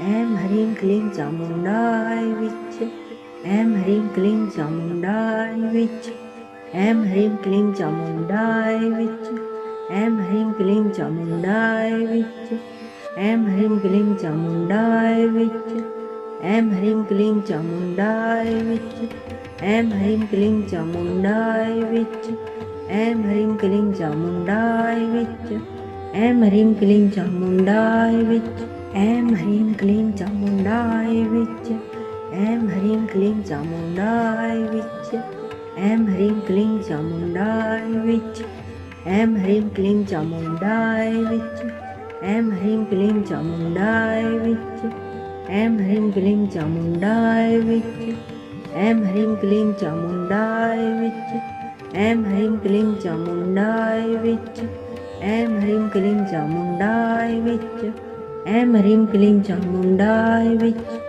M ਹਰੀਮ Kaleem ਚਾਮੁੰਡਾਏ ਵਿੱਚ M ਹਰੀਮ Kaleem ਚਾਮੁੰਡਾਏ ਵਿੱਚ M ਹਰੀਮ Kaleem ਚਾਮੁੰਡਾਏ ਵਿੱਚ ਐਮ ਹਰੀਮ ਕਲੀਮ ਚਾਮੁੰਡਾਏ ਵਿੱਚ ਐਮ ਹਰੀਮ ਕਲੀਮ ਚਾਮੁੰਡਾਏ ਵਿੱਚ ਐਮ ਹਰੀਮ ਕਲੀਮ ਚਾਮੁੰਡਾਏ ਵਿੱਚ ਐਮ ਹਰੀਮ ਕਲੀਮ ਚਾਮੁੰਡਾਏ ਵਿੱਚ ਐਮ ਹਰੀਮ ਕਲੀਮ ਚਾਮੁੰਡਾਏ ਵਿੱਚ ਐਮ ਹਰੀਮ ਕਲੀਮ ਚਾਮੁੰਡਾਏ ਵਿੱਚ ਐਮ ਹਰੀਮ ਕਲੀਮ ਚਾਮੁੰਡਾਏ ਵਿੱਚ ਐਮ ਹਰੀਮ ਕਲੀਮ ਚਾਮੁੰਡਾਏ ਵਿੱਚ ਐਮ ਹਰੀਮ ਕਲੀਮ ਚਾਮੁੰਡਾਏ ਵਿੱਚ ਐਮ ਹਰੀਮ ਕਲੀਮ ਚਾਮੁੰਡਾਏ ਵਿੱਚ ਐਮ ਹਰੀਮ ਕਲੀਮ ਚਾਮੁੰਡਾਏ ਵਿੱਚ ਐਮ ਹਰੀਮ ਕਲੀਮ ਚਾਮੁੰਡਾਏ ਵਿੱਚ ਐਮ ਹਰੀਮ ਕਲੀਮ ਚਾਮੁੰਡਾਏ ਵਿੱਚ ਐਮ ਹਰੀਮ ਕਲੀਮ ਚਾਮੁੰਡਾਏ ਵਿੱਚ ਐਮ ਹਰੀਮ ਕਲੀਮ ਚਾਮੁੰਡਾਏ ਵਿੱਚ ਐਮ ਹਰੀਮ ਕਲੀਮ ਚਾਮੁੰਡਾਏ ਵਿੱਚ